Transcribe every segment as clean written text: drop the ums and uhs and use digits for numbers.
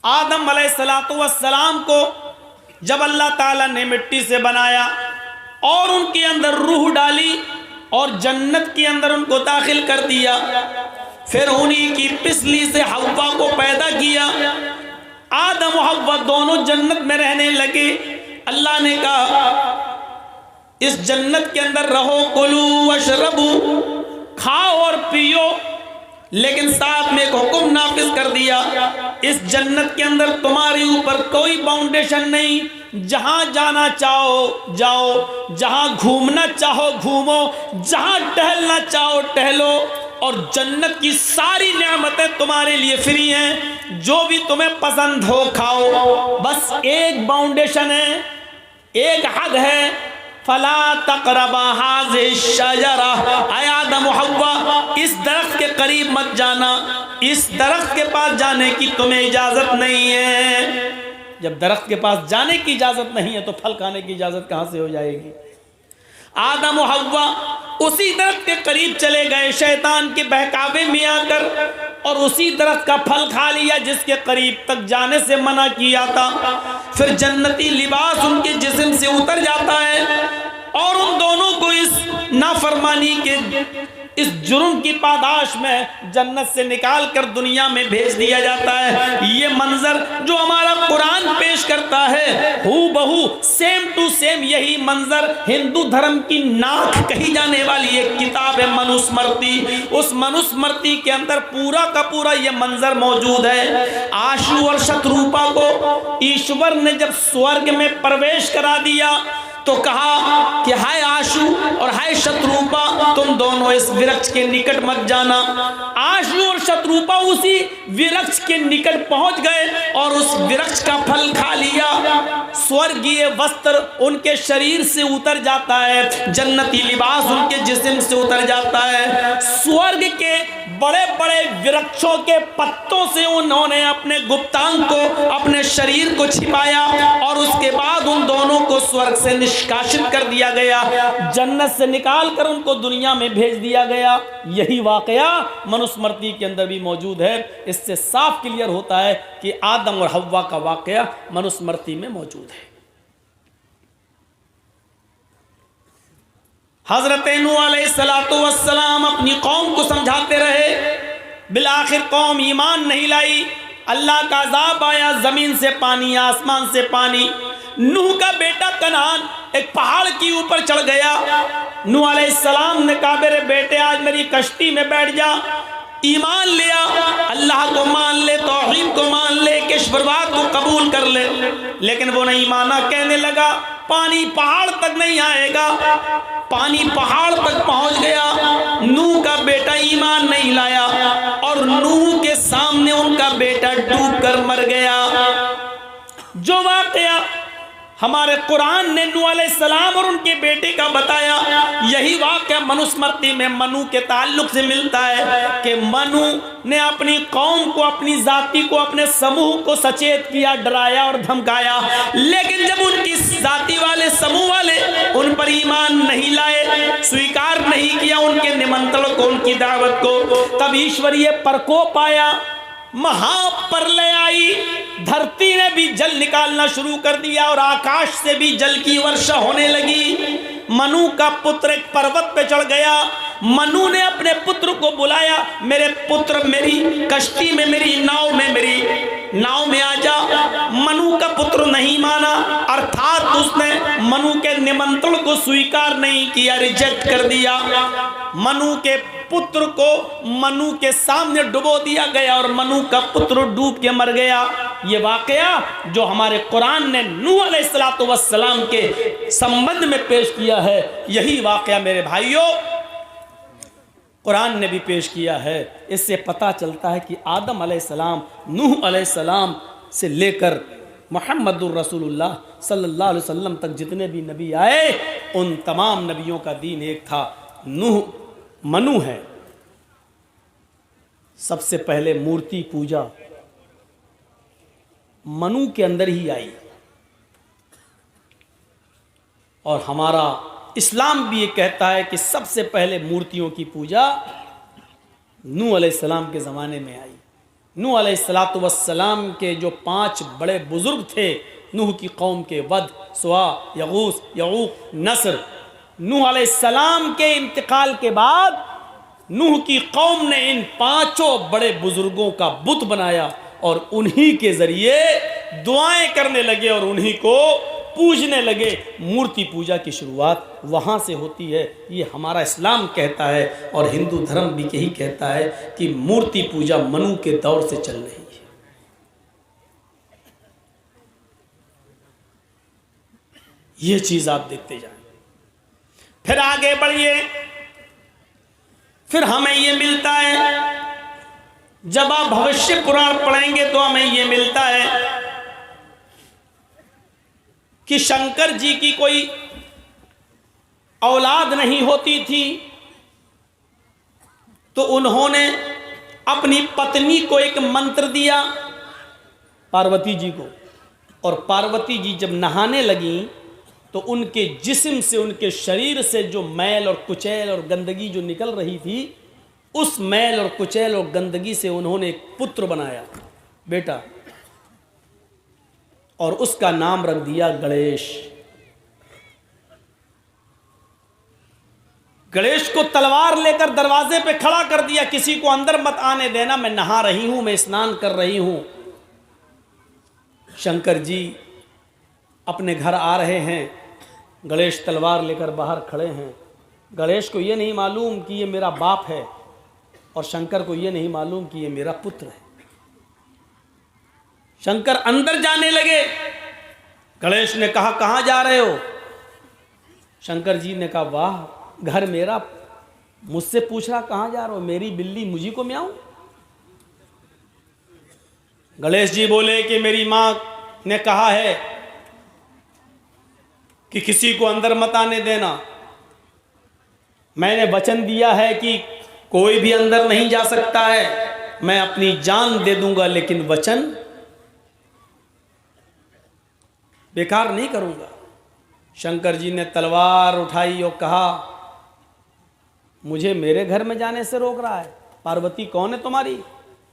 आदम अलैहिस्सलातु वस्सलाम को जब अल्लाह ताला ने मिट्टी से बनाया और उनके अंदर रूह डाली और जन्नत के अंदर उनको दाखिल कर दिया, फिर उन्हीं की पिसली से हव्वा को पैदा किया। आदम और हव्वा दोनों जन्नत में रहने लगे। अल्लाह ने कहा इस जन्नत के अंदर रहो, कुलू वशरबू, खाओ और पियो, लेकिन साथ में एक हुक्म नाफिज कर दिया, इस जन्नत के अंदर तुम्हारे ऊपर कोई बाउंडेशन नहीं, जहां जाना चाहो जाओ, जहां घूमना चाहो घूमो, जहां टहलना चाहो टहलो, और जन्नत की सारी नेमतें तुम्हारे लिए फ्री हैं, जो भी तुम्हें पसंद हो खाओ। बस एक बाउंडेशन है, एक हद है, फला तक़रबा हाज़िहि शजरा, ऐ आदम व हव्वा इस दरख्त के करीब मत जाना, इस दरख्त के पास जाने की तुम्हें इजाजत नहीं है। जब दरख्त के पास जाने की इजाजत नहीं है तो फल खाने की इजाजत कहां से हो जाएगी। आदम व हव्वा उसी दरख्त के करीब चले गए शैतान के बहकावे में आकर, और उसी दरख्त का फल खा लिया जिसके करीब तक जाने से मना किया था। फिर जन्नती लिबास उनके जिस्म से उतर जाता है और उन दोनों को इस नाफरमानी के इस जुर्म की पादाश में जन्नत से निकाल कर दुनिया में भेज दिया जाता है। ये मंजर जो हमारा कुरान पेश करता है, हू बहू सेम टू सेम यही मंजर हिंदू धर्म की नाक कही जाने वाली एक किताब है मनुस्मृति, उस मनुस्मृति के अंदर पूरा का पूरा ये मंजर मौजूद है। आशु और शत्रुपा को ईश्वर ने जब स्वर्ग में प्रवेश करा दिया तो कहा कि हाय आशु और हाय शत्रुपा, तुम दोनों इस वृक्ष के निकट मत जाना। आशु और शत्रुपा उसी वृक्ष के निकट पहुंच गए और उस वृक्ष का फल खा लिया। स्वर्गीय वस्त्र उनके शरीर से उतर जाता है, जन्नती लिबास उनके जिस्म से उतर जाता है। स्वर्ग के बड़े बड़े वृक्षों के पत्तों से उन्होंने अपने गुप्तांग को, अपने शरीर को छिपाया, और उसके बाद उन दोनों को स्वर्ग से निष्कासित कर दिया गया, जन्नत से निकाल कर उनको दुनिया में भेज दिया गया। यही वाकया मनुस्मृति के अंदर भी मौजूद है। इससे साफ क्लियर होता है कि आदम और हव्वा का वाकया मनुस्मृति में मौजूद है। हजरत नूह अलैहिस्सलातु वस्सलाम अपनी कौम को समझाते रहे, बिलाखिर कौम ईमान नहीं लाई, अल्लाह का अज़ाब आया, जमीन से पानी, आसमान से पानी। नूह का बेटा कनान एक पहाड़ के ऊपर चढ़ गया। नूह अलैहिस्सलाम ने कहा मेरे बेटे आज मेरी कश्ती में बैठ जा, ईमान लिया, अल्लाह को मान ले, तौहीद को मान ले, ईश्वरवाद को कबूल कर ले, लेकिन वो नहीं माना। कहने लगा पानी पहाड़ तक नहीं आएगा, पानी पहाड़ तक पहुंच गया। नूह का बेटा ईमान नहीं लाया और नूह के सामने उनका बेटा डूब कर मर गया। जो वाकया हमारे कुरान ने नूह अलैहिस्सलाम और उनके बेटे का बताया, यही वाकया मनुस्मृति में मनु के ताल्लुक से मिलता है कि मनु ने अपनी कौम को, अपनी जाति को, अपने समूह को सचेत किया, डराया और धमकाया, लेकिन जब उनकी जाति वाले, समूह वाले उन पर ईमान नहीं लाए, स्वीकार नहीं किया उनके निमंत्रण को, उनकी दावत को, तब ईश्वरीय प्रकोप आया, महाप्रलय आई, धरती ने भी जल निकालना शुरू कर दिया और आकाश से भी जल की वर्षा होने लगी। मनु का पुत्र एक पर्वत पे चढ़ गया। मनु ने अपने पुत्र को बुलाया, मेरे पुत्र मेरी कश्ती में, मेरी नाव में आ जा। मनु का पुत्र नहीं माना, अर्थात उसने मनु के निमंत्रण को स्वीकार नहीं किया, रिजेक्ट कर दिया। मनु के पुत्र को मनु के सामने डुबो दिया गया और मनु का पुत्र डूब के मर गया। ये वाकया जो हमारे कुरान ने नूह अलैहिस्सलातु वस्सलाम के संबंध में पेश किया है, यही वाकया मेरे भाइयों कुरान ने भी पेश किया है। इससे पता चलता है कि आदम अलैहिस्सलाम, नूह अलैहिस्सलाम से लेकर मुहम्मदुर रसूलुल्लाह सल्लल्लाहु अलैहि वसल्लम तक जितने भी नबी आए, उन तमाम नबियों का दीन एक था। नूह मनु है, सबसे पहले मूर्ति पूजा मनु के अंदर ही आई, और हमारा इस्लाम भी ये कहता है कि सबसे पहले मूर्तियों की पूजा नूह अलैहिस्सलाम के ज़माने में आई। नूह अलैहिस्सलातु वस्सलाम के जो 5 बड़े बुजुर्ग थे, नूह की कौम के वद, सुआ, यगूस, यऊक, नस्र, नूह अलैहिस्सलाम के इंतकाल के बाद नूह की कौम ने इन 5 बड़े बुजुर्गों का बुत बनाया और उन्हीं के जरिए दुआएं करने लगे और उन्हीं को पूजने लगे। मूर्ति पूजा की शुरुआत वहाँ से होती है। ये हमारा इस्लाम कहता है और हिंदू धर्म भी यही कहता है कि मूर्ति पूजा मनु के दौर से चल रही है। ये चीज आप देखते जाएं। फिर आगे बढ़िए, फिर हमें ये मिलता है, जब आप भविष्य पुराण पढ़ेंगे तो हमें ये मिलता है कि शंकर जी की कोई औलाद नहीं होती थी, तो उन्होंने अपनी पत्नी को एक मंत्र दिया, पार्वती जी को, और पार्वती जी जब नहाने लगी तो उनके जिस्म से, उनके शरीर से जो मैल और कुचैल और गंदगी जो निकल रही थी, उस मैल और कुचैल और गंदगी से उन्होंने एक पुत्र बनाया, बेटा, और उसका नाम रख दिया गणेश। गणेश को तलवार लेकर दरवाजे पे खड़ा कर दिया, किसी को अंदर मत आने देना, मैं नहा रही हूं, मैं स्नान कर रही हूं। शंकर जी अपने घर आ रहे हैं, गणेश तलवार लेकर बाहर खड़े हैं। गणेश को ये नहीं मालूम कि ये मेरा बाप है और शंकर को ये नहीं मालूम कि ये मेरा पुत्र है। शंकर अंदर जाने लगे। गणेश ने कहा, कहां जा रहे हो? शंकर जी ने कहा, वाह, घर मेरा, मुझसे पूछ रहा कहां जा रहे हो? मेरी बिल्ली मुझी को म्याऊं? गणेश जी बोले कि मेरी मां ने कहा है कि किसी को अंदर मत आने देना, मैंने वचन दिया है कि कोई भी अंदर नहीं जा सकता है, मैं अपनी जान दे दूंगा लेकिन वचन बेकार नहीं करूंगा। शंकर जी ने तलवार उठाई और कहा, मुझे मेरे घर में जाने से रोक रहा है? पार्वती कौन है तुम्हारी?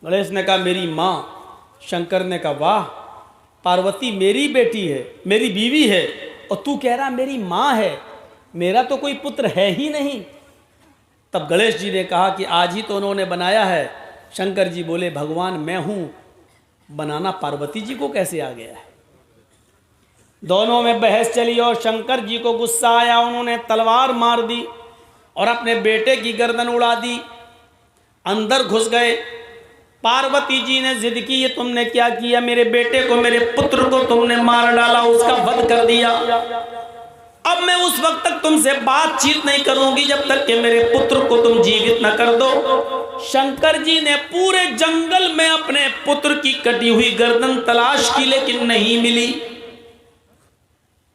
गणेश ने कहा, मेरी मां। शंकर ने कहा, वाह, पार्वती मेरी बेटी है, मेरी बीवी है, और तू कह रहा मेरी मां है, मेरा तो कोई पुत्र है ही नहीं। तब गणेश जी ने कहा कि आज ही तो उन्होंने बनाया है। शंकर जी बोले, भगवान मैं हूं, बनाना पार्वती जी को कैसे आ गया है? दोनों में बहस चली और शंकर जी को गुस्सा आया, उन्होंने तलवार मार दी और अपने बेटे की गर्दन उड़ा दी, अंदर घुस गए। पार्वती जी ने जिद की, ये तुमने क्या किया? मेरे बेटे को, मेरे पुत्र को तुमने मार डाला, उसका वध कर दिया। अब मैं उस वक्त तक तुमसे बातचीत नहीं करूंगी जब तक कि मेरे पुत्र को तुम जीवित न कर दो। शंकर जी ने पूरे जंगल में अपने पुत्र की कटी हुई गर्दन तलाश की लेकिन नहीं मिली।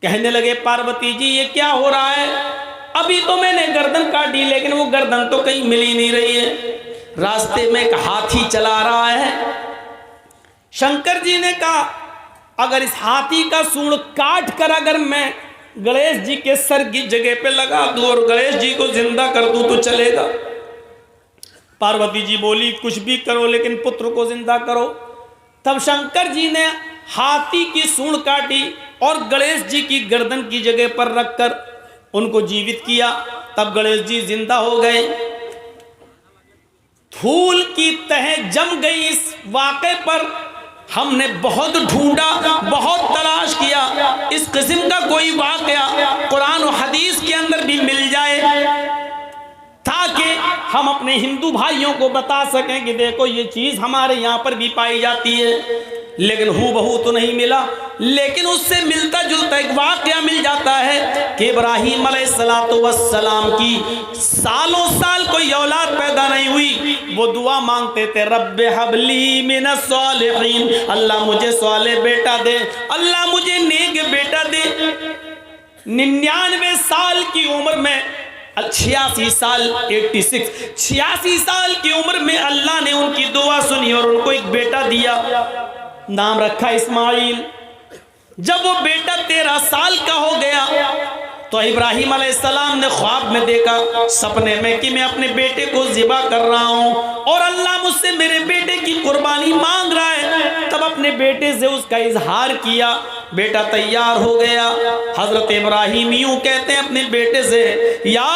कहने लगे, पार्वती जी ये क्या हो रहा है? अभी तो मैंने गर्दन काटी लेकिन वो गर्दन तो कहीं मिल ही नहीं रही है। रास्ते में एक हाथी चला रहा है। शंकर जी ने कहा, अगर इस हाथी का सूंड काट कर अगर मैं गणेश जी के सर की जगह पे लगा दूं और गणेश जी को जिंदा कर दूं तो चलेगा? पार्वती जी बोली, कुछ भी करो लेकिन पुत्र को जिंदा करो। तब शंकर जी ने हाथी की सूंड काटी और गणेश जी की गर्दन की जगह पर रखकर उनको जीवित किया। तब गणेश जी जिंदा हो गए। धूल की तह जम गई इस वाक़े पर। हमने बहुत ढूंढा, बहुत तलाश किया, इस किस्म का कोई वाक़या कुरान और हदीस के अंदर भी मिल जाए ताकि हम अपने हिंदू भाइयों को बता सकें कि देखो ये चीज़ हमारे यहाँ पर भी पाई जाती है। लेकिन हूबहू तो नहीं मिला, लेकिन उससे मिलता जुलता एक वाक़या मिल जाता है कि इब्राहीम अलैहिस्सलातु वस्सलाम की सालों साल कोई औलाद पैदा नहीं हुई। वो दुआ मांगते थे, रब्बे हबली मिनस सालिहीन, अल्लाह मुझे साले बेटा दे, अल्लाह मुझे नेक बेटा दे। 99 साल की उम्र में, 86 साल 86 साल की उम्र में अल्लाह ने उनकी दुआ सुनी और उनको एक बेटा दिया, नाम रखा इस्माइल। जब वो बेटा 13 साल का हो गया तो इब्राहिम अलैहिस्सलाम ने ख्वाब में देखा, सपने में, कि मैं अपने बेटे को ज़िबा कर रहा हूँ और अल्लाह मुझसे मेरे बेटे की कुर्बानी मांग रहा है। तब अपने बेटे से उसका इजहार किया, बेटा तैयार हो गया। हजरत इब्राहिम यूं कहते हैं अपने बेटे से, या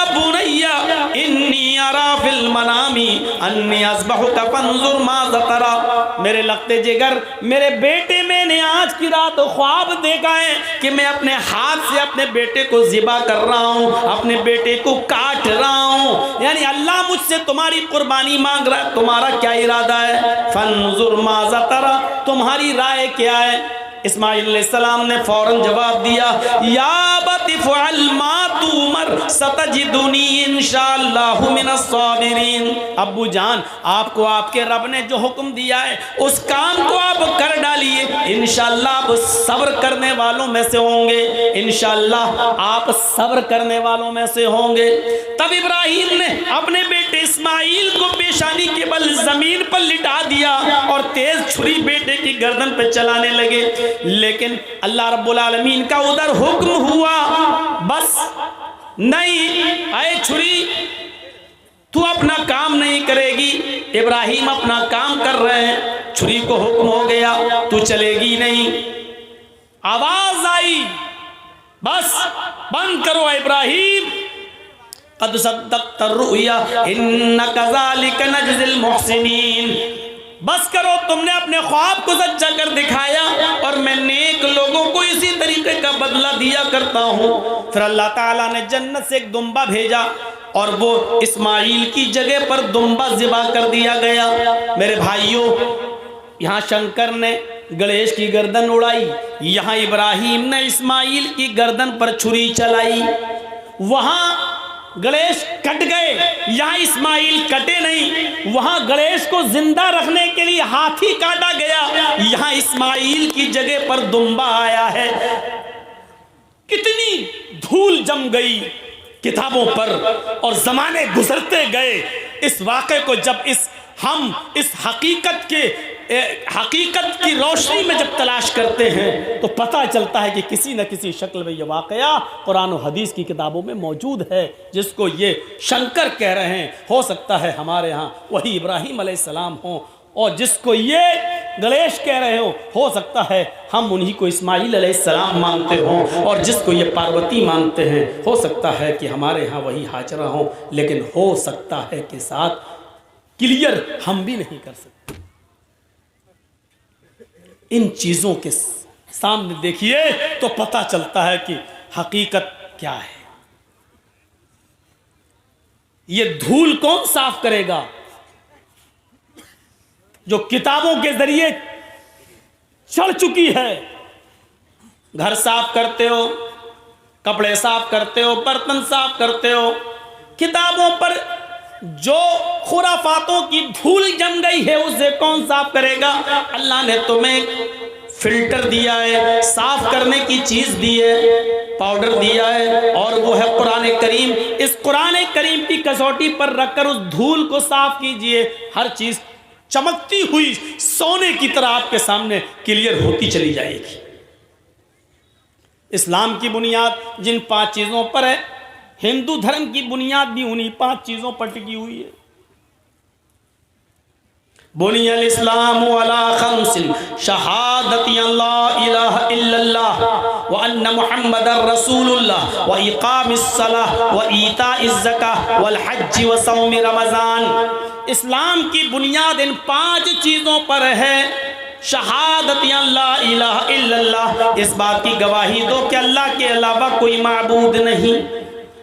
बुनैया इन्नी अरा फिल मनामी अन्नी अज़बहुका फंजुर माज़ा तरा। मेरे लगते जिगर, मेरे बेटे, मैंने आज की रात ख्वाब देखा है कि मैं अपने हाथ से अपने बेटे को ज़िबा कर रहा हूँ, अपने बेटे को काट रहा हूँ। यानी अल्लाह मुझसे तुम्हारी कुर्बानी मांग रहा है, तुम्हारा क्या इरादा है? फंजुर माज़ा तरा, तुम्हारी राय क्या है? इस्माइल अलैहिस्सलाम ने फौरन जवाब दिया, या बती फ़अल मा तुमर सतजिदुनी इंशाअल्लाहु मिनस साबिरीन। अब्बू जान, आपको आपके रब ने जो हुक्म दिया है उस काम को आप कर डालिए, इंशाअल्लाह आप सब्र करने वालों में से होंगे, इंशाअल्लाह आप सब्र करने वालों में से होंगे। तब इब्राहिम ने अपने बेटे इस्माइल को पेशानी के बल जमीन पर लिटा दिया और तेज छुरी बेटे की गर्दन पर चलाने लगे। लेकिन अल्लाह रब्बुल आलमीन का उधर हुक्म हुआ, बस नहीं, आए छुरी, तू अपना काम नहीं करेगी। इब्राहिम अपना काम कर रहे हैं, छुरी को हुक्म हो गया, तू चलेगी नहीं। आवाज आई, बस बंद करो इब्राहिम, कद सद्दक़्ता रुया इन्ना कज़ालिका नजज़िल मुहसिनीन। बस करो, तुमने अपने ख्वाब को सच्चा कर दिखाया और मैं नेक लोगों को इसी तरीके का बदला दिया करता हूँ। फिर अल्लाह ताला ने जन्नत से एक दुम्बा भेजा और वो इस्माइल की जगह पर दुम्बा ज़िबा कर दिया गया। मेरे भाइयों, यहाँ शंकर ने गणेश की गर्दन उड़ाई, यहाँ इब्राहिम ने इस्माइल की गर्दन पर छुरी चलाई। वहाँ गणेश कट गए, यहाँ इस्माइल कटे नहीं। वहां गणेश को जिंदा रखने के लिए हाथी काटा गया, यहाँ इस्माइल की जगह पर दुम्बा आया है। कितनी धूल जम गई किताबों पर और जमाने गुजरते गए। इस वाक़े को जब हम इस हकीकत की रोशनी में जब तलाश करते हैं तो पता चलता है कि किसी न किसी शक्ल में यह वाक़या कुरान और हदीस की किताबों में मौजूद है। जिसको ये शंकर कह रहे हैं, हो सकता है हमारे यहाँ वही इब्राहिम अलैहिस्सलाम हो, और जिसको ये गणेश कह रहे हो सकता है हम उन्हीं को इस्माइल अलैहिस्सलाम मानते हों, और जिसको ये पार्वती मानते हैं हो सकता है कि हमारे यहाँ वही हाजरा हो। लेकिन हो सकता है कि साथ क्लियर हम भी नहीं कर सकते। इन चीज़ों के सामने देखिए तो पता चलता है कि हकीकत क्या है। ये धूल कौन साफ करेगा? जो किताबों के जरिए चढ़ चुकी है। घर साफ करते हो, कपड़े साफ करते हो, बर्तन साफ करते हो, किताबों पर जो खुराफातों की धूल जम गई है उसे कौन साफ करेगा? अल्लाह ने तुम्हें फिल्टर दिया है, साफ करने की चीज दी है, पाउडर दिया है, और वो है कुरान करीम। इस कुरान करीम की कसौटी पर रखकर उस धूल को साफ कीजिए। हर चीज चमकती हुई सोने की तरह आपके सामने क्लियर होती चली जाएगी। इस्लाम की बुनियाद जिन 5 चीजों पर है, हिंदू धर्म की बुनियाद भी उन्हीं 5 चीजों पर टिकी हुई है। बुनियल इस्लाम अला खम्सिन शहादती अल्ला इलाहा इल्लल्लाह व अन्ना मुहम्मदर रसूलुल्लाह व इकामिस सलाह व ईताइज ज़काह वल हज्ज व सौम रमज़ान। इस्लाम की बुनियाद इन 5 चीज़ों पर है। शहादती अल्ला इलाहा इल्लल्लाह, इस बात की गवाही दो कि अल्लाह के अलावा कोई माबूद नहीं।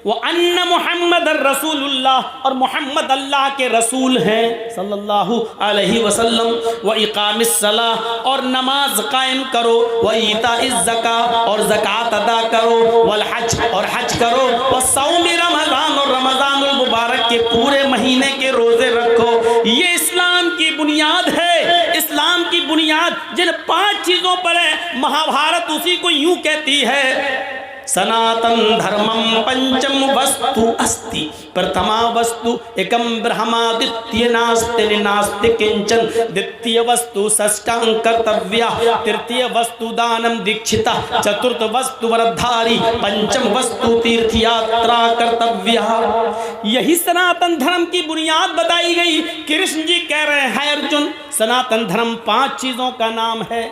वो अन्ना मुहम्मद रसूलुल्लाह, और मोहम्मद अल्लाह के रसूल हैं सल्लल्लाहु अलैहि वसल्लम। व इकामिस सलाह, और नमाज कायम करो। व ईताइज ज़कात, और ज़कात अदा करो। वल हज, और हज करो। व सौम रमज़ान, और रमज़ानुल मुबारक के पूरे महीने के रोज़े रखो। ये इस्लाम की बुनियाद है। इस्लाम की बुनियाद जिन 5 चीज़ों पर है, महाभारत उसी को यूँ कहती है, सनातन धर्मम पंचम वस्तु अस्ति प्रथमा वस्तु एकम ब्रह्मादित्य नास्ति नास्ति किंचन द्वितीय वस्तु षष्ठांग कर्तव्या तृतीय वस्तु दानम दीक्षिता चतुर्थ वस्तु वरधारी पंचम वस्तु तीर्थ यात्रा कर्तव्या। यही सनातन धर्म की बुनियाद बताई गई। कृष्ण जी कह रहे हैं अर्जुन, सनातन धर्म 5 चीजों का नाम है।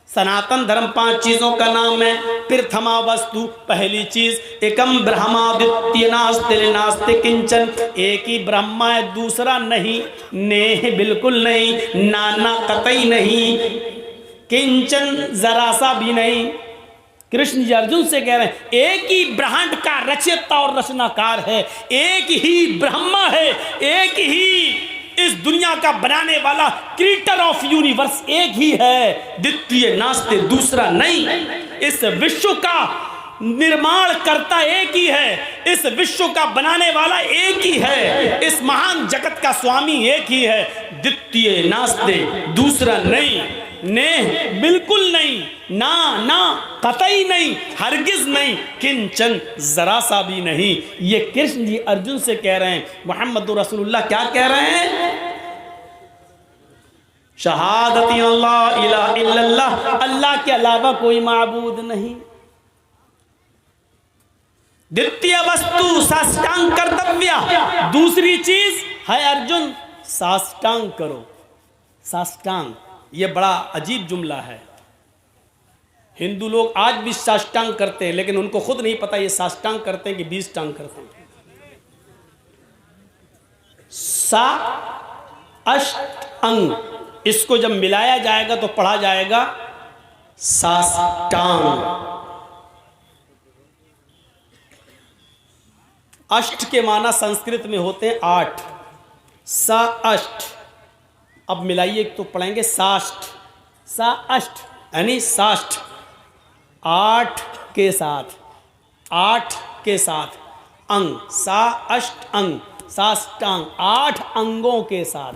सनातन धर्म 5 चीजों का नाम है। प्रथमा वस्तु, पहली चीज, एकम ब्रह्मादित्य नास्ति नास्ति किंचन, एक ही ब्रह्मा है दूसरा नहीं, नेह बिल्कुल नहीं, नाना कतई नहीं, किंचन जरा सा भी नहीं। कृष्ण जी अर्जुन से कह रहे हैं एक ही ब्रह्मांड का रचयिता और रचनाकार है, एक ही ब्रह्मा है, एक ही इस दुनिया का बनाने वाला क्रिएटर ऑफ यूनिवर्स एक ही है, द्वितीय नास्ते दूसरा नहीं। इस विश्व का निर्माण करता एक ही है, इस विश्व का बनाने वाला एक ही है, इस महान जगत का स्वामी एक ही है, द्वितीय नास्ते दूसरा नहीं, ने बिल्कुल नहीं, ना ना कतई नहीं, हरगिज नहीं, किंचन जरा सा भी नहीं। ये कृष्ण जी अर्जुन से कह रहे हैं। मोहम्मद रसूलुल्लाह क्या कह रहे हैं? शहादती अल्लाह इलाहा इल्लल्लाह, अल्लाह के अलावा कोई माबूद नहीं। द्वितीय वस्तु साष्टांग कर्तव्य, दूसरी चीज है अर्जुन साष्टांग करो। साष्टांग ये बड़ा अजीब जुमला है। हिंदू लोग आज भी साष्टांग करते हैं, लेकिन उनको खुद नहीं पता ये साष्टांग करते हैं कि 20 टांग करते हैं। सा अष्ट अंग, इसको जब मिलाया जाएगा तो पढ़ा जाएगा साष्टांग। अष्ट के माना संस्कृत में होते हैं 8, सा अष्ट। अब मिलाइए तो पढ़ेंगे साष्ट, सा अष्ट यानी साष्ट, 8 के साथ, 8 के साथ अंग, सा अष्ट अंग, साष्टांग 8 अंगों के साथ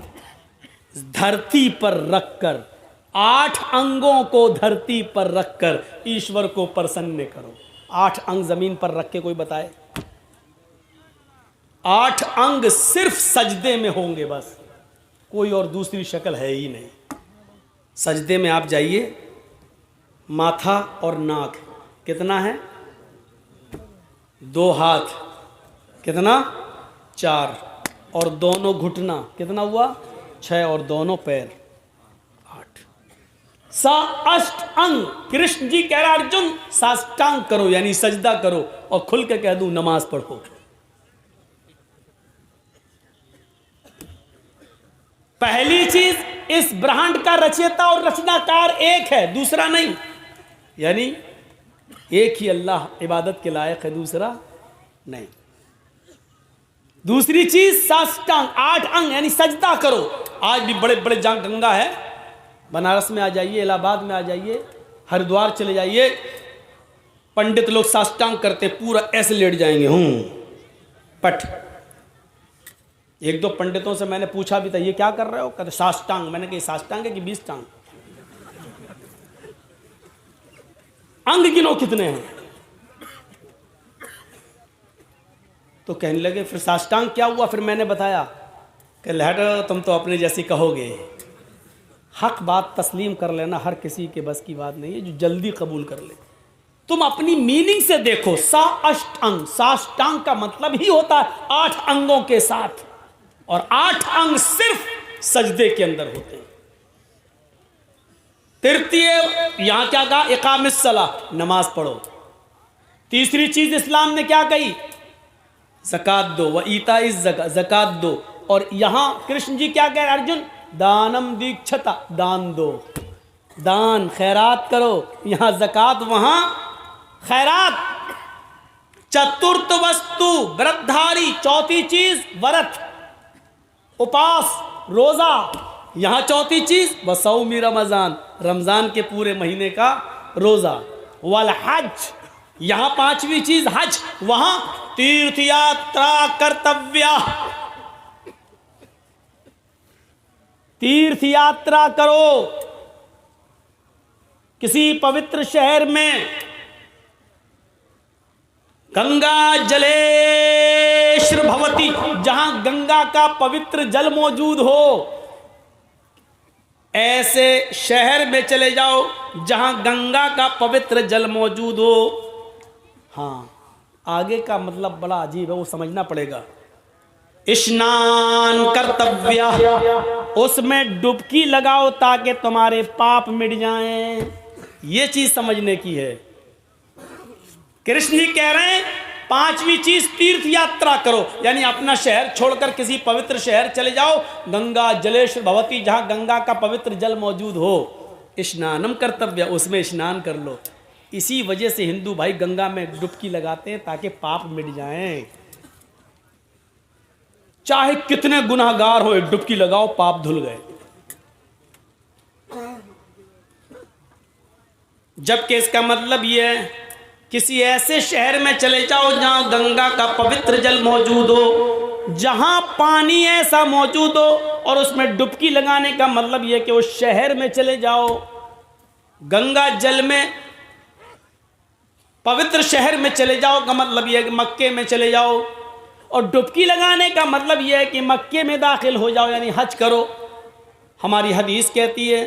धरती पर रखकर, 8 अंगों को धरती पर रखकर ईश्वर को प्रसन्न करो। 8 अंग जमीन पर रख के कोई बताए? 8 अंग सिर्फ सजदे में होंगे बस, कोई और दूसरी शक्ल है ही नहीं। सजदे में आप जाइए, माथा और नाक कितना है? 2 हाथ कितना? 4, और दोनों घुटना कितना हुआ? 6, और दोनों पैर 8। सा अष्ट अंग। कृष्ण जी कह रहा अर्जुन साष्टांग करो यानी सजदा करो, और खुल के कह दूं नमाज पढ़ो। पहली चीज, इस ब्रह्मांड का रचयिता और रचनाकार एक है, दूसरा नहीं, यानी एक ही अल्लाह इबादत के लायक है, दूसरा नहीं। दूसरी चीज साष्टांग, 8 अंग यानी सजदा करो। आज भी बड़े बड़े जहां गंगा है, बनारस में आ जाइए, इलाहाबाद में आ जाइए, हरिद्वार चले जाइए, पंडित लोग साष्टांग करते, पूरा ऐसे लेट जाएंगे पट। 1-2 पंडितों से मैंने पूछा भी था ये क्या कर रहे हो? कहते साष्टांग। मैंने कहा साष्टांग है कि 20 टांग? अंग गिनो कितने हैं? तो कहने लगे फिर साष्टांग क्या हुआ? फिर मैंने बताया कि लहर तुम तो अपने जैसी कहोगे। हक बात तस्लीम कर लेना हर किसी के बस की बात नहीं है, जो जल्दी कबूल कर ले। तुम अपनी मीनिंग से देखो, सा अष्ट अंग, साष्टांग का मतलब ही होता है 8 अंगों के साथ, और 8 अंग सिर्फ सजदे के अंदर होते हैं। तृतीय यहां क्या कहा? इकामिस सलाह, नमाज पढ़ो। तीसरी चीज इस्लाम ने क्या कही? ज़कात दो, व ईता इस ज़कात दो। और यहां कृष्ण जी क्या कह रहे? अर्जुन दानम दीक्षता, दान दो, दान खैरात करो। यहां ज़कात, वहां खैरात। चतुर्थ वस्तु व्रतधारी, चौथी चीज व्रत, उपास, रोजा। यहां चौथी चीज बसौमी रमजान, रमजान के पूरे महीने का रोजा। वल हज, यहां 5वीं चीज हज, वहां तीर्थ यात्रा कर्तव्य, तीर्थ यात्रा करो। किसी पवित्र शहर में गंगा जलेश्वर भवती, जहां गंगा का पवित्र जल मौजूद हो, ऐसे शहर में चले जाओ जहां गंगा का पवित्र जल मौजूद हो। हाँ, आगे का मतलब बड़ा अजीब है, वो समझना पड़ेगा। स्नान कर्तव्य, उसमें डुबकी लगाओ ताकि तुम्हारे पाप मिट जाएं। ये चीज समझने की है। कृष्ण जी कह रहे हैं पांचवी चीज तीर्थ यात्रा करो, यानी अपना शहर छोड़कर किसी पवित्र शहर चले जाओ, गंगा जलेश्वर भवती, जहां गंगा का पवित्र जल मौजूद हो। स्नानम कर्तव्य, उसमें स्नान कर लो। इसी वजह से हिंदू भाई गंगा में डुबकी लगाते हैं ताकि पाप मिट जाएं। चाहे कितने गुनाहगार हो, डुबकी लगाओ, पाप धुल गए। जबकि इसका मतलब यह है किसी ऐसे शहर में चले जाओ जहां गंगा का पवित्र जल मौजूद हो, जहां पानी ऐसा मौजूद हो, और उसमें डुबकी लगाने का मतलब यह कि उस शहर में चले जाओ, गंगा जल में पवित्र शहर में चले जाओ का मतलब यह है कि मक्के में चले जाओ, और डुबकी लगाने का मतलब यह है कि मक्के में दाखिल हो जाओ, यानी हज करो। हमारी हदीस कहती है,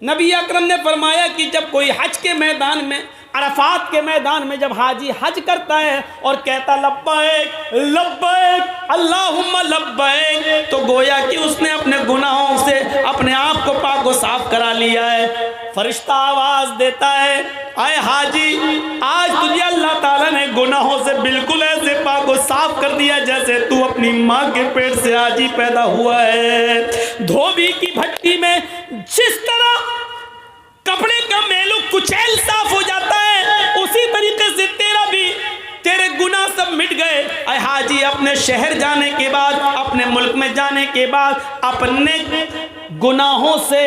नबी अकरम ने फरमाया कि जब कोई हज के मैदान में, अरफात के मैदान में जब हाजी हज करता है और कहता लब्बैक लब्बैक अल्लाहुम्मा लब्बैक, तो गोया कि उसने अपने गुनाहों से अपने आप को पाक व साफ करा लिया है। फरिश्ता आवाज देता है, आए हाजी, आज तुझे अल्लाह ताला ने गुनाहों से बिल्कुल ऐसे पाक व साफ कर दिया जैसे तू अपनी माँ के पेट से आज ही पैदा हुआ है। धोबी की भट्टी में जिस तरह कपड़े का मेलू कुचैल साफ हो जाता है, उसी तरीके से तेरा भी, तेरे गुनाह सब मिट गए। अय हाजी, अपने शहर जाने के बाद, अपने मुल्क में जाने के बाद, अपने गुनाहों से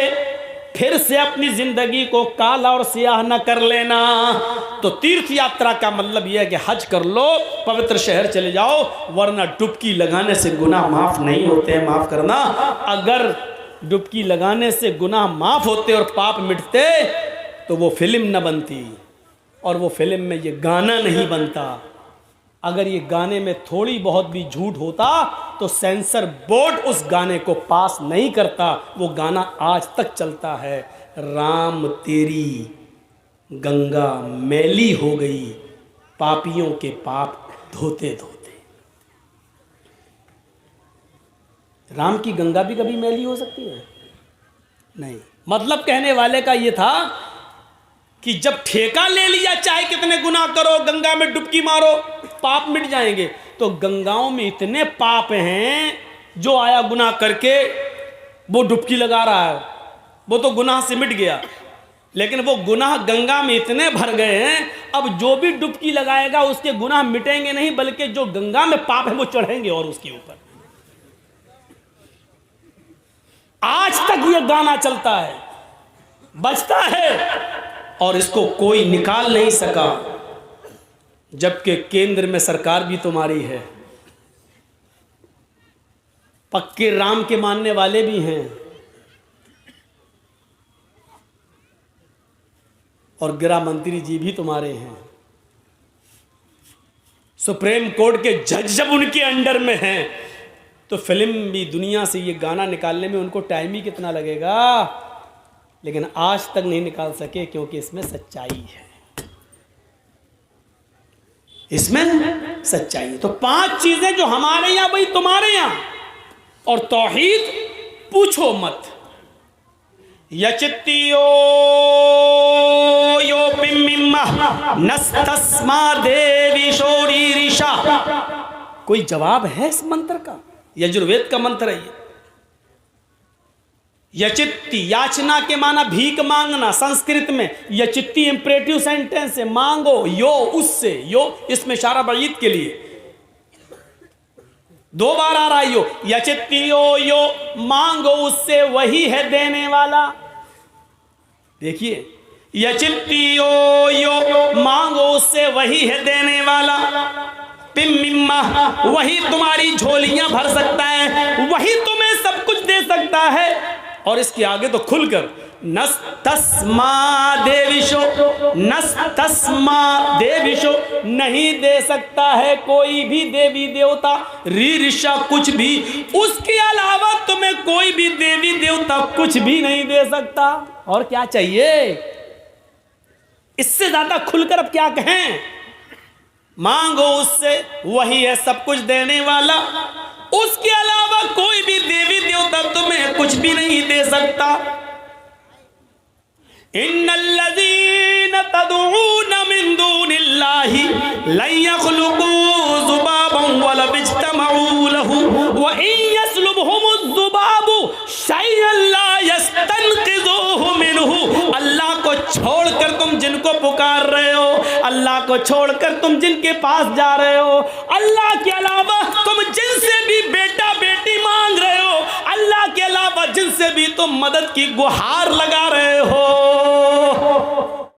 फिर से अपनी जिंदगी को काला और सियाह न कर लेना। तो तीर्थ यात्रा का मतलब यह है कि हज कर लो, पवित्र शहर चले जाओ, वरना डुबकी लगाने से गुनाह माफ नहीं होते। माफ करना, अगर डुबकी लगाने से गुनाह माफ होते और पाप मिटते तो वो फिल्म न बनती, और वो फिल्म में ये गाना नहीं बनता। अगर ये गाने में थोड़ी बहुत भी झूठ होता तो सेंसर बोर्ड उस गाने को पास नहीं करता। वो गाना आज तक चलता है, राम तेरी गंगा मैली हो गई, पापियों के पाप धोते धोते। राम की गंगा भी कभी मैली हो सकती है? नहीं। मतलब कहने वाले का यह था कि जब ठेका ले लिया, चाहे कितने गुनाह करो, गंगा में डुबकी मारो, पाप मिट जाएंगे। तो गंगाओं में इतने पाप हैं, जो आया गुनाह करके वो डुबकी लगा रहा है, वो तो गुनाह से मिट गया, लेकिन वो गुनाह गंगा में इतने भर गए हैं, अब जो भी डुबकी लगाएगा उसके गुनाह मिटेंगे नहीं, बल्कि जो गंगा में पाप है वो चढ़ेंगे और उसके ऊपर। आज तक ये गाना चलता है, बजता है, और इसको कोई निकाल नहीं सका, जबकि केंद्र में सरकार भी तुम्हारी है, पक्के राम के मानने वाले भी हैं, और गृह मंत्री जी भी तुम्हारे हैं, सुप्रीम कोर्ट के जज जब उनके अंडर में हैं, तो फिल्म भी दुनिया से ये गाना निकालने में उनको टाइम ही कितना लगेगा, लेकिन आज तक नहीं निकाल सके, क्योंकि इसमें सच्चाई है, इसमें सच्चाई है। तो 5 चीजें जो हमारे यहां वही तुम्हारे यहां, और तौहीद पूछो मत। यचित्तियो यो पिम्मिम्मा नस्तस्मा देवी शोरीरिशा। कोई जवाब है इस मंत्र का? यजुर्वेद का मंत्र है ये। यचित्ती, याचना के माना भीख मांगना, संस्कृत में यचित्ती इंपरेटिव सेंटेंस है, मांगो, यो उससे, यो इसमें इशारा बईद के लिए 2 बार आ रहा है यो। यचित्ती यो मांगो उससे, वही है देने वाला। देखिए, यचित्ती यो मांगो उससे, वही है देने वाला। पिम्मिम्मा, वही तुम्हारी झोलियां भर सकता है, वही तुम्हें सब कुछ दे सकता है। और इसके आगे तो खुलकर नस्तस्मा देवी देविशो नस्तस्मा देविशो, नहीं दे सकता है कोई भी देवी देवता, रीरिशा कुछ भी, उसके अलावा तुम्हें कोई भी देवी देवता कुछ भी नहीं दे सकता। और क्या चाहिए, इससे ज्यादा खुलकर अब क्या कहें। मांगो उससे, वही है सब कुछ देने वाला, उसके अलावा कोई भी देवी देवता तुम्हें कुछ भी नहीं दे सकता। इन्नल्लज़ीना तदऊना मिन दूनिल्लाहि लन यख़्लुक़ू ज़ुबाबन वलौ इज्तमऊ लहू व इन यस्लुबहुमुज़्ज़ुबाबु शयअन ला यस्तनक़िज़ूहु मिनहु। अल्लाह को छोड़कर तुम जिनको पुकार रहे हो, अल्लाह को छोड़कर तुम जिनके पास जा रहे हो, अल्लाह के अलावा तुम जिनसे भी बेटा बेटी मांग रहे हो, अल्लाह के अलावा जिनसे भी तुम मदद की गुहार लगा रहे हो,